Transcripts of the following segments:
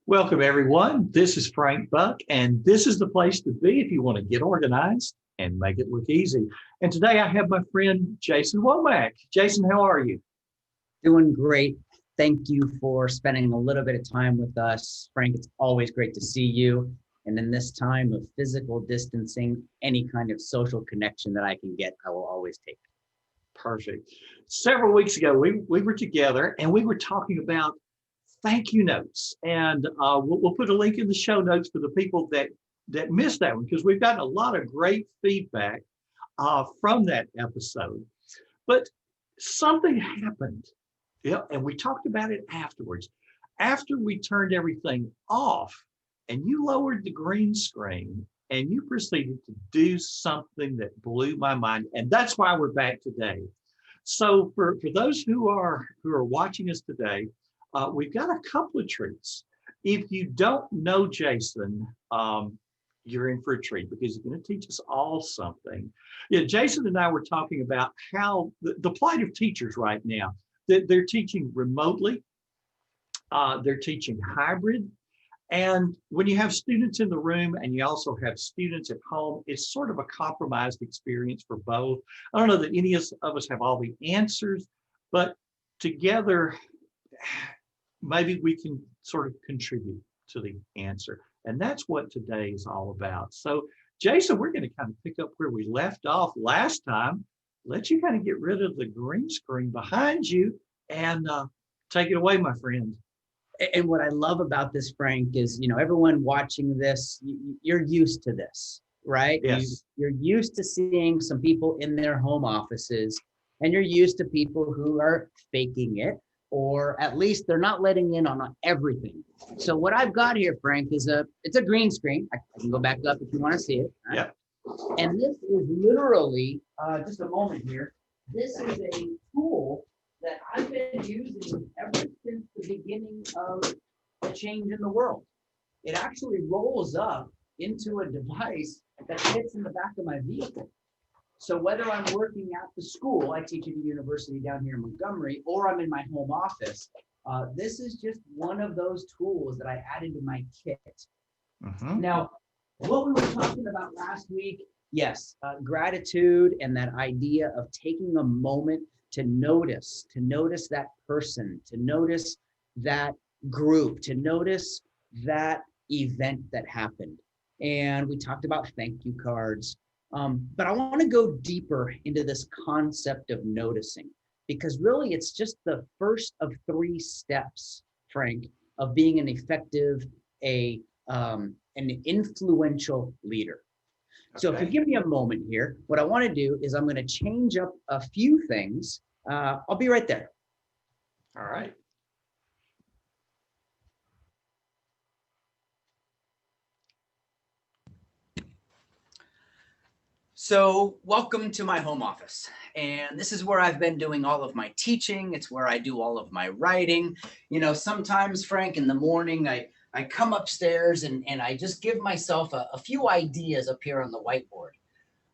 Welcome, everyone. This is Frank Buck, and this is the place to be if you want to get organized and make it look easy. And today I have my friend Jason Womack. Jason, how are you? Doing great. Thank you for spending a little bit of time with us. Frank, it's always great to see you. And in this time of physical distancing, any kind of social connection that I can get, I will always take. Perfect. Several weeks ago, we were together and we were talking about thank you notes. And we'll put a link in the show notes for the people that missed that one, because we've gotten a lot of great feedback from that episode. But something happened. Yeah, and we talked about it afterwards. After we turned everything off and you lowered the green screen and you proceeded to do something that blew my mind. And that's why we're back today. So for those who are watching us today, we've got a couple of treats. If you don't know Jason, you're in for a treat because he's going to teach us all something. Yeah, Jason and I were talking about how the plight of teachers right now. They're teaching remotely, they're teaching hybrid, and when you have students in the room and you also have students at home, it's sort of a compromised experience for both. I don't know that any of us have all the answers, but together, maybe we can sort of contribute to the answer. And that's what today is all about. So, Jason, we're going to kind of pick up where we left off last time. Let you kind of get rid of the green screen behind you and take it away, my friend. And what I love about this, Frank, is, everyone watching this, you're used to this, right? Yes. You're used to seeing some people in their home offices, and you're used to people who are faking it, or at least they're not letting in on everything. So what I've got here, Frank, it's a green screen. I can go back up if you want to see it. Yeah. And this is literally, just a moment here, this is a tool that I've been using ever since the beginning of the change in the world. It actually rolls up into a device that fits in the back of my vehicle. So whether I'm working at the school, I teach at a university down here in Montgomery, or I'm in my home office, this is just one of those tools that I added to my kit. Mm-hmm. Now, what we were talking about last week, yes, gratitude and that idea of taking a moment to notice that person, to notice that group, to notice that event that happened. And we talked about thank you cards. But I want to go deeper into this concept of noticing, because really it's just the first of 3 steps, Frank, of being an effective, an influential leader. So if you give me a moment here, what I want to do is I'm going to change up a few things. I'll be right there. All right. So welcome to my home office. And this is where I've been doing all of my teaching. It's where I do all of my writing. Sometimes, Frank, in the morning, I come upstairs and I just give myself a few ideas up here on the whiteboard.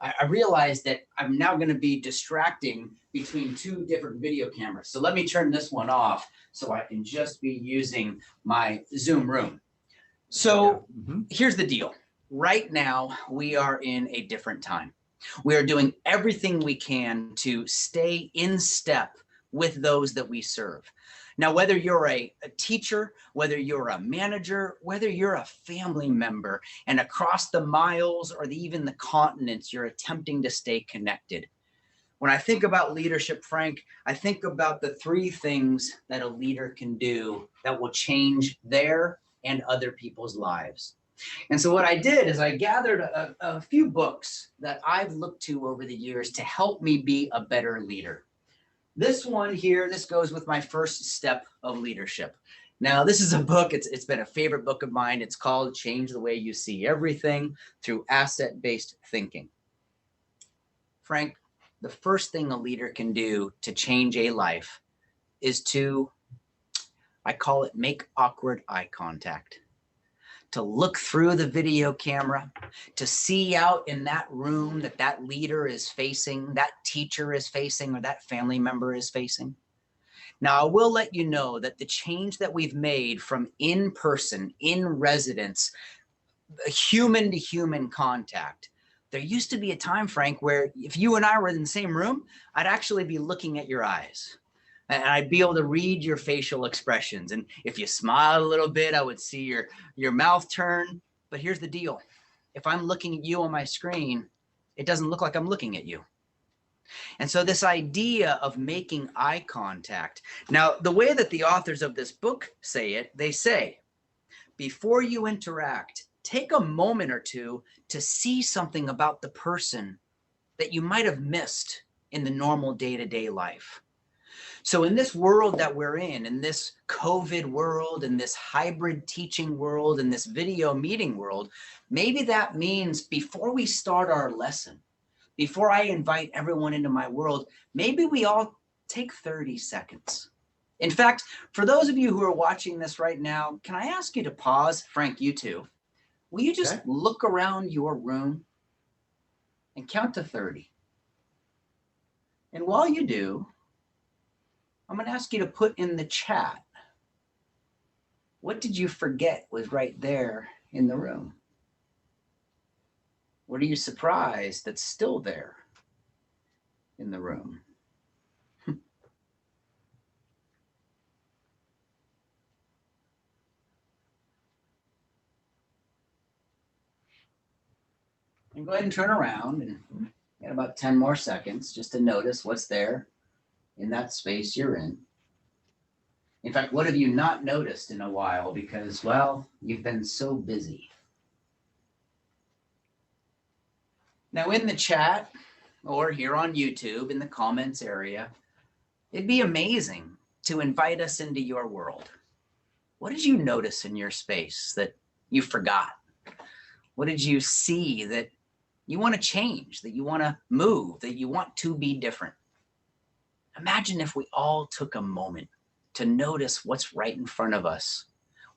I realize that I'm now going to be distracting between 2 different video cameras. So let me turn this one off so I can just be using my Zoom room. So Here's the deal. Right now, we are in a different time. We are doing everything we can to stay in step with those that we serve. Now, whether you're a teacher, whether you're a manager, whether you're a family member, and across the miles or even the continents, you're attempting to stay connected. When I think about leadership, Frank, I think about the 3 things that a leader can do that will change their and other people's lives. And so what I did is I gathered a few books that I've looked to over the years to help me be a better leader. This one here, this goes with my first step of leadership. Now, this is a book, it's been a favorite book of mine. It's called Change the Way You See Everything Through Asset-Based Thinking. Frank, the first thing a leader can do to change a life is to, I call it, make awkward eye contact. To look through the video camera, to see out in that room that leader is facing, that teacher is facing, or that family member is facing. Now, I will let you know that the change that we've made from in-person, in residence, human to human contact, there used to be a time, Frank, where if you and I were in the same room, I'd actually be looking at your eyes and I'd be able to read your facial expressions. And if you smile a little bit, I would see your mouth turn. But here's the deal. If I'm looking at you on my screen, it doesn't look like I'm looking at you. And so this idea of making eye contact. Now, the way that the authors of this book say it, they say, before you interact, take a moment or two to see something about the person that you might have missed in the normal day-to-day life. So in this world that we're in this COVID world, in this hybrid teaching world, in this video meeting world, maybe that means before we start our lesson, before I invite everyone into my world, maybe we all take 30 seconds. In fact, for those of you who are watching this right now, can I ask you to pause? Frank, you too. Will you just look around your room and count to 30? And while you do, I'm going to ask you to put in the chat, what did you forget was right there in the room? What are you surprised that's still there in the room? And go ahead and turn around and get about 10 more seconds just to notice what's there in that space you're in. In fact, what have you not noticed in a while because, well, you've been so busy? Now in the chat or here on YouTube in the comments area, it'd be amazing to invite us into your world. What did you notice in your space that you forgot? What did you see that you want to change, that you want to move, that you want to be different? Imagine if we all took a moment to notice what's right in front of us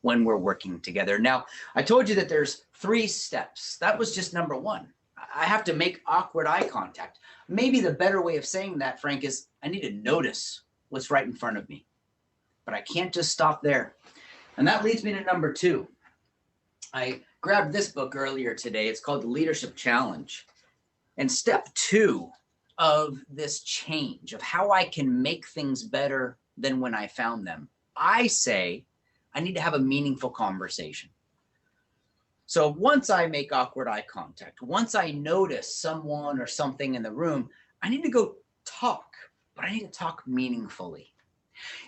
when we're working together. Now, I told you that there's 3 steps. That was just number 1. I have to make awkward eye contact. Maybe the better way of saying that, Frank, is I need to notice what's right in front of me. But I can't just stop there. And that leads me to number 2. I grabbed this book earlier today. It's called The Leadership Challenge. And step 2 of this change, of how I can make things better than when I found them, I say I need to have a meaningful conversation. So once I make awkward eye contact, once I notice someone or something in the room, I need to go talk, but I need to talk meaningfully.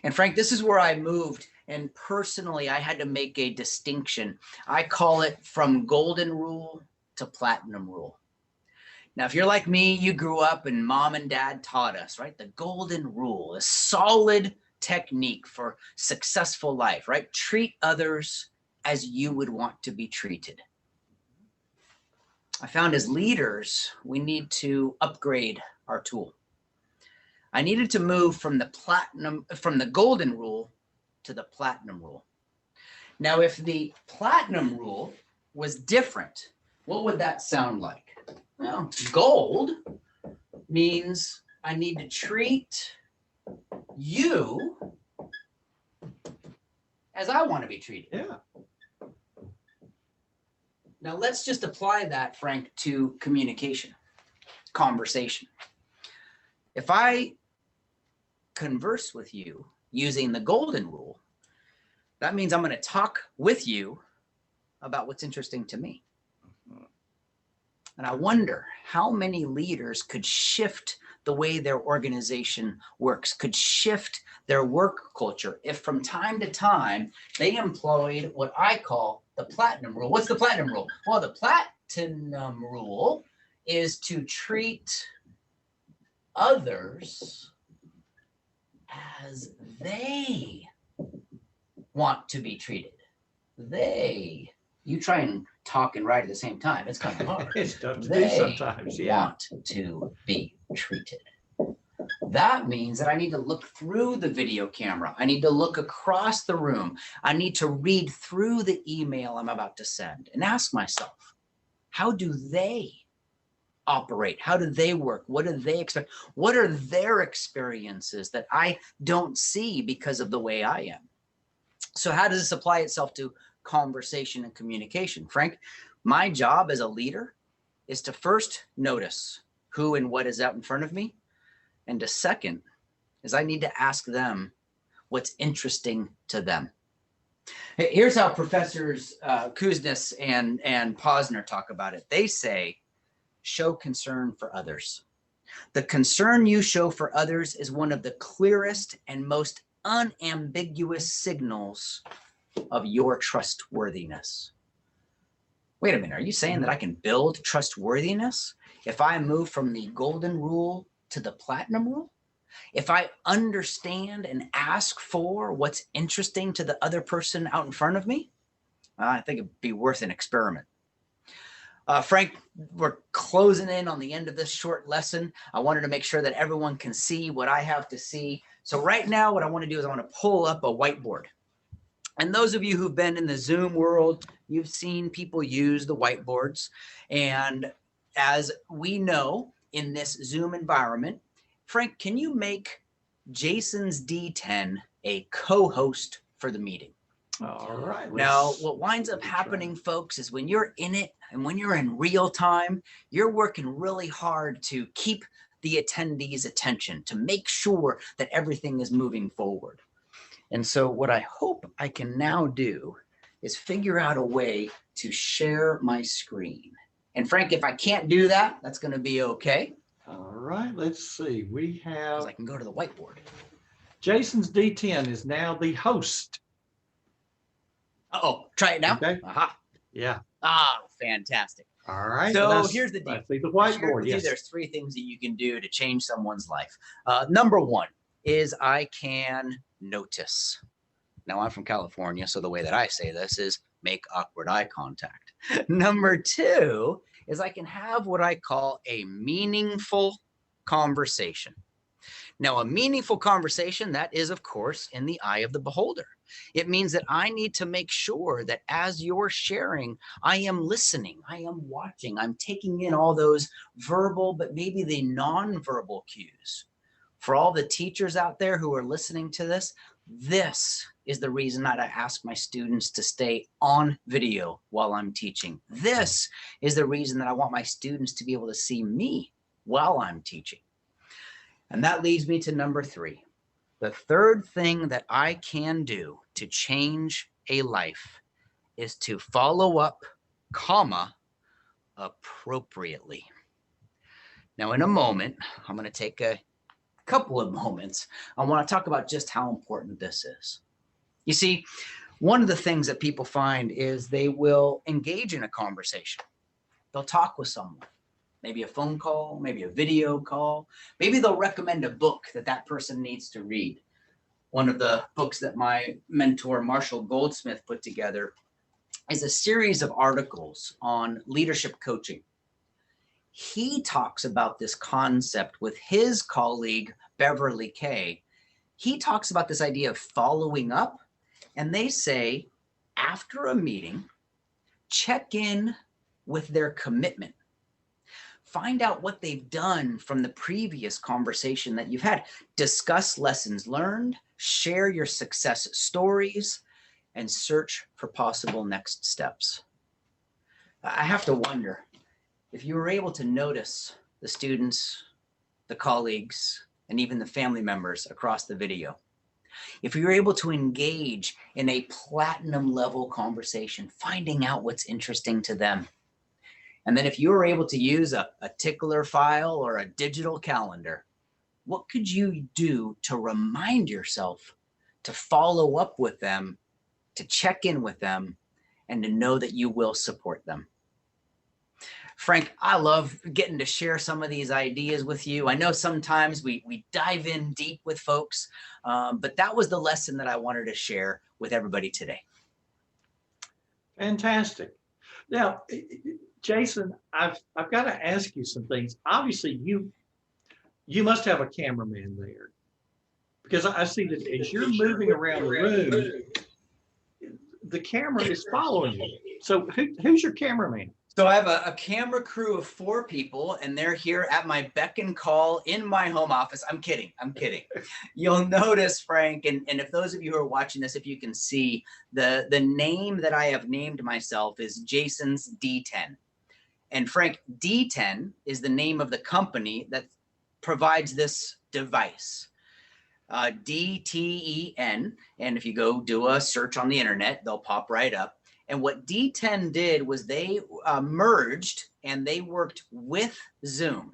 And Frank, this is where I moved. And personally, I had to make a distinction. I call it from golden rule to platinum rule. Now, if you're like me, you grew up and mom and dad taught us, right? The golden rule, a solid technique for successful life, right? Treat others as you would want to be treated. I found as leaders, we need to upgrade our tool. I needed to move from the golden rule to the platinum rule. Now, if the platinum rule was different, what would that sound like? Well, gold means I need to treat you as I want to be treated. Yeah. Now let's just apply that, Frank, to communication, conversation. If I converse with you using the golden rule, that means I'm going to talk with you about what's interesting to me. And I wonder how many leaders could shift the way their organization works, could shift their work culture if from time to time they employed what I call the platinum rule. What's the platinum rule? Well, the platinum rule is to treat others as they want to be treated. You try and talk and write at the same time. It's kind of hard. It's tough to do sometimes. Yeah. Want to be treated. That means that I need to look through the video camera. I need to look across the room. I need to read through the email I'm about to send and ask myself, how do they operate? How do they work? What do they expect? What are their experiences that I don't see because of the way I am? So how does this apply itself to conversation and communication? Frank, my job as a leader is to first notice who and what is out in front of me. And to second is I need to ask them what's interesting to them. Here's how professors Kuznets and Posner talk about it. They say, show concern for others. The concern you show for others is one of the clearest and most unambiguous signals of your trustworthiness. Wait a minute, are you saying that I can build trustworthiness if I move from the golden rule to the platinum rule? If I understand and ask for what's interesting to the other person out in front of me? I think it'd be worth an experiment. Frank, we're closing in on the end of this short lesson. I wanted to make sure that everyone can see what I have to see. So right now, what I want to do is I want to pull up a whiteboard. And those of you who've been in the Zoom world, you've seen people use the whiteboards. And as we know in this Zoom environment, Frank, can you make Jason's D10 a co-host for the meeting? All right. Now, what winds up happening, folks, is when you're in it and when you're in real time, you're working really hard to keep the attendees' attention, to make sure that everything is moving forward. And so what I hope I can now do is figure out a way to share my screen. And Frank, if I can't do that, that's going to be okay. All right, let's see. We have, I can go to the whiteboard. Jason's D10 is now the host. Uh-oh, try it now. Okay. Aha. Yeah. Ah, fantastic. All right. So here's the deal. I see the whiteboard. Yes. There's 3 things that you can do to change someone's life. Number 1 is I can notice. Now, I'm from California, so the way that I say this is make awkward eye contact. Number 2 is I can have what I call a meaningful conversation. Now, a meaningful conversation, that is, of course, in the eye of the beholder. It means that I need to make sure that as you're sharing, I am listening, I am watching, I'm taking in all those verbal, but maybe the nonverbal cues. For all the teachers out there who are listening to this, this is the reason that I ask my students to stay on video while I'm teaching. This is the reason that I want my students to be able to see me while I'm teaching. And that leads me to number 3. The third thing that I can do to change a life is to follow up, appropriately. Now, in a moment, I'm going to take a couple of moments. I want to talk about just how important this is. You see, one of the things that people find is they will engage in a conversation. They'll talk with someone. Maybe a phone call, maybe a video call. Maybe they'll recommend a book that that person needs to read. One of the books that my mentor, Marshall Goldsmith, put together is a series of articles on leadership coaching. He talks about this concept with his colleague, Beverly Kay. He talks about this idea of following up, and they say, after a meeting, check in with their commitment. Find out what they've done from the previous conversation that you've had. Discuss lessons learned, share your success stories, and search for possible next steps. I have to wonder if you were able to notice the students, the colleagues, and even the family members across the video. If you're able to engage in a platinum level conversation, finding out what's interesting to them. And then if you were able to use a tickler file or a digital calendar, what could you do to remind yourself to follow up with them, to check in with them, and to know that you will support them? Frank, I love getting to share some of these ideas with you. I know sometimes we dive in deep with folks, but that was the lesson that I wanted to share with everybody today. Fantastic. Now, Jason, I've got to ask you some things. Obviously, you must have a cameraman there, because I see that as you're moving around the room, the camera is following you. So who's your cameraman? So I have a camera crew of 4 people, and they're here at my beck and call in my home office. I'm kidding. I'm kidding. You'll notice, Frank, and if those of you who are watching this, if you can see, the name that I have named myself is Jason's D10. And Frank, D10 is the name of the company that provides this device. DTEN. And if you go do a search on the internet, they'll pop right up. And what D10 did was they merged and they worked with Zoom.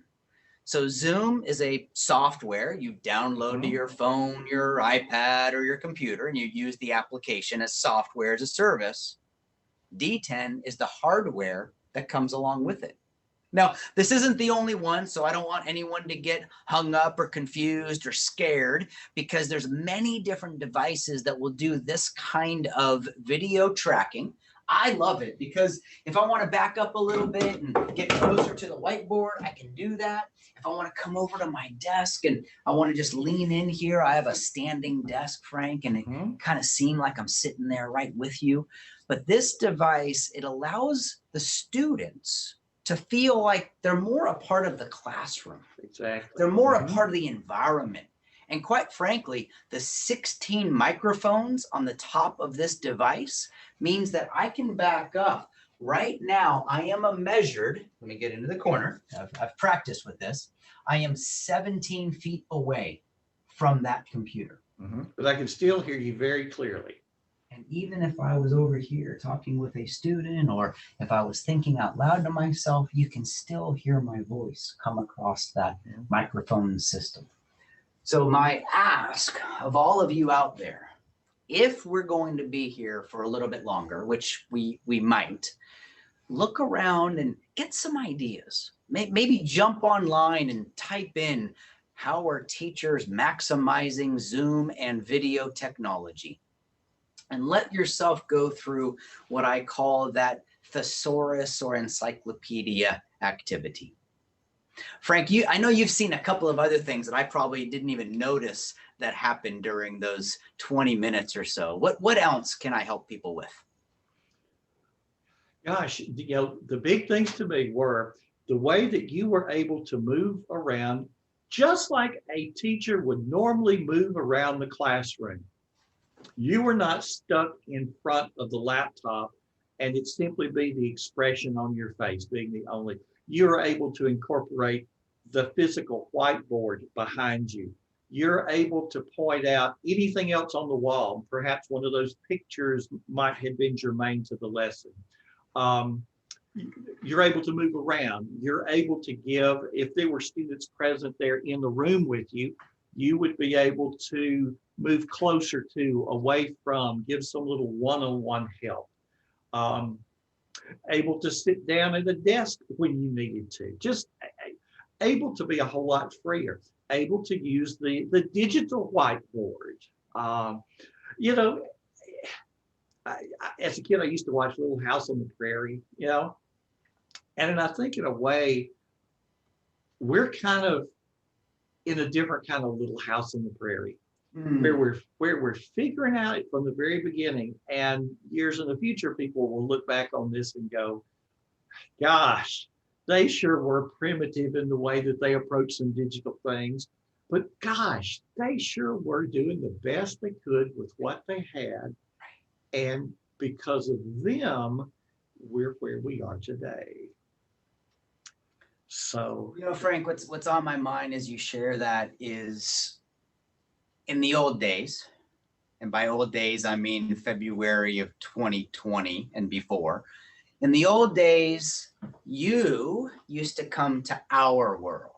So Zoom is a software you download to your phone, your iPad, or your computer, and you use the application as software as a service. D10 is the hardware that comes along with it. Now, this isn't the only one, so I don't want anyone to get hung up or confused or scared, because there's many different devices that will do this kind of video tracking. I love it because if I want to back up a little bit and get closer to the whiteboard, I can do that. If I want to come over to my desk and I want to just lean in here, I have a standing desk, Frank, and it kind of seems like I'm sitting there right with you. But this device, it allows the students to feel like they're more a part of the classroom. Exactly. They're more a part of the environment. And quite frankly, the 16 microphones on the top of this device means that I can back up. Right now, I am measured, let me get into the corner. I've practiced with this. I am 17 feet away from that computer. But I can still hear you very clearly. And even if I was over here talking with a student, or if I was thinking out loud to myself, you can still hear my voice come across that microphone system. So my ask of all of you out there, if we're going to be here for a little bit longer, which we might, look around and get some ideas. Maybe jump online and type in, how are teachers maximizing Zoom and video technology? And let yourself go through what I call that thesaurus or encyclopedia activity. Frank, I know you've seen a couple of other things that I probably didn't even notice that happened during those 20 minutes or so. What else can I help people with? Gosh, the big things to me were the way that you were able to move around, just like a teacher would normally move around the classroom. You were not stuck in front of the laptop and it simply be the expression on your face being the only. You're able to incorporate the physical whiteboard behind you. You're able to point out anything else on the wall. Perhaps one of those pictures might have been germane to the lesson. You're able to move around. You're able to give, if there were students present there in the room with you, you would be able to move closer to, away from, give some little one-on-one help. Able to sit down at a desk when you needed to. Just able to be a whole lot freer. Able to use the digital whiteboard. As a kid, I used to watch Little House on the Prairie, and I think in a way, we're kind of in a different kind of Little House on the Prairie, where we're figuring out it from the very beginning, and years in the future, people will look back on this and go, gosh, they sure were primitive in the way that they approached some digital things, but gosh, they sure were doing the best they could with what they had. And because of them, we're where we are today. So, Frank, what's on my mind as you share that is, in the old days, and by old days, I mean February of 2020 and before. In the old days, you used to come to our world.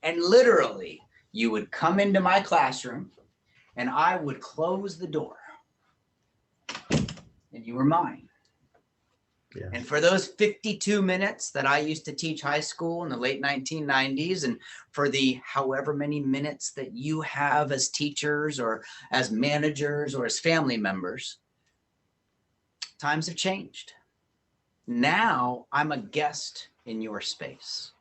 And literally, you would come into my classroom and I would close the door. And you were mine. Yeah. And for those 52 minutes that I used to teach high school in the late 1990s, and for the however many minutes that you have as teachers or as managers or as family members, times have changed. Now I'm a guest in your space.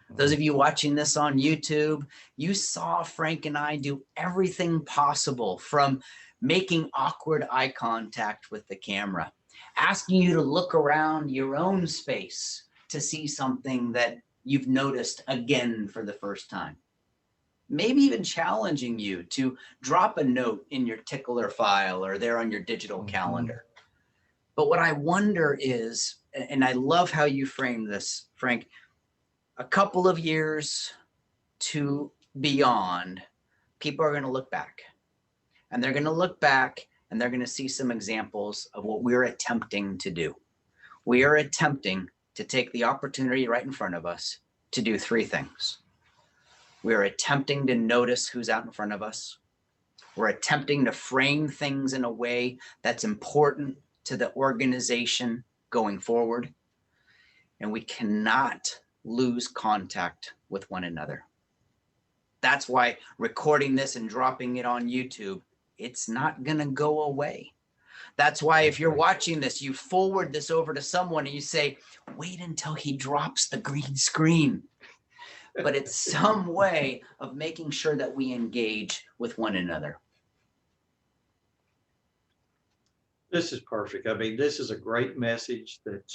Those of you watching this on YouTube, you saw Frank and I do everything possible, from making awkward eye contact with the camera asking you to look around your own space to see something that you've noticed again for the first time. Maybe even challenging you to drop a note in your tickler file or there on your digital calendar. But what I wonder is, and I love how you frame this, Frank, a couple of years to beyond, people are going to look back, and they're going to look back and they're going to see some examples of what we're attempting to do. We are attempting to take the opportunity right in front of us to do three things. We are attempting to notice who's out in front of us. We're attempting to frame things in a way that's important to the organization going forward. And we cannot lose contact with one another. That's why recording this and dropping it on YouTube, it's not going to go away. That's why if you're watching this, you forward this over to someone and you say, wait until he drops the green screen. But it's some way of making sure that we engage with one another. This is perfect. I mean, this is a great message that,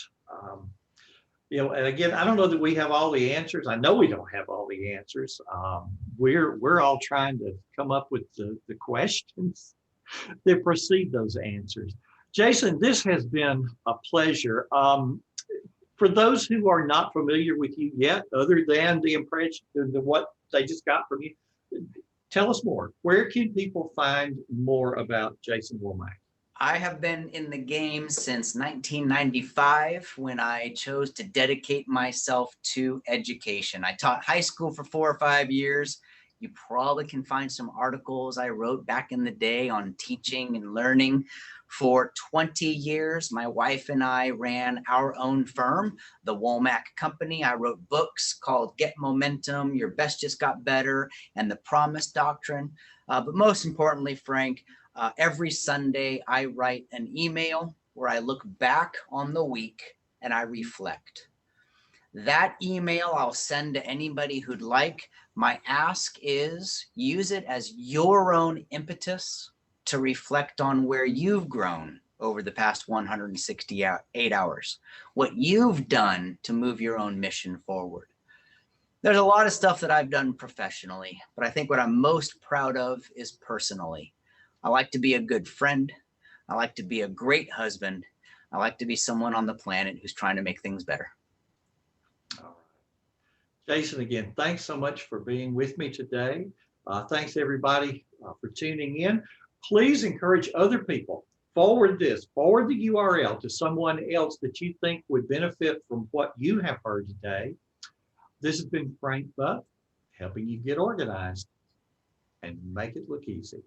and again, I don't know that we have all the answers. I know we don't have all the answers. We're all trying to come up with the questions that precede those answers. Jason, this has been a pleasure. For those who are not familiar with you yet, other than the impression of what they just got from you, tell us more. Where can people find more about Jason Womack? I have been in the game since 1995 when I chose to dedicate myself to education. I taught high school for 4 or 5 years. You probably can find some articles I wrote back in the day on teaching and learning. For 20 years, my wife and I ran our own firm, the Womack Company. I wrote books called Get Momentum, Your Best Just Got Better, and The Promise Doctrine. But most importantly, Frank, every Sunday, I write an email where I look back on the week and I reflect. That email I'll send to anybody who'd like. My ask is use it as your own impetus to reflect on where you've grown over the past 168 hours, what you've done to move your own mission forward. There's a lot of stuff that I've done professionally, but I think what I'm most proud of is personally. I like to be a good friend. I like to be a great husband. I like to be someone on the planet who's trying to make things better. All right. Jason, again, thanks so much for being with me today. Thanks everybody for tuning in. Please encourage other people. Forward the URL to someone else that you think would benefit from what you have heard today. This has been Frank Buck, helping you get organized and make it look easy.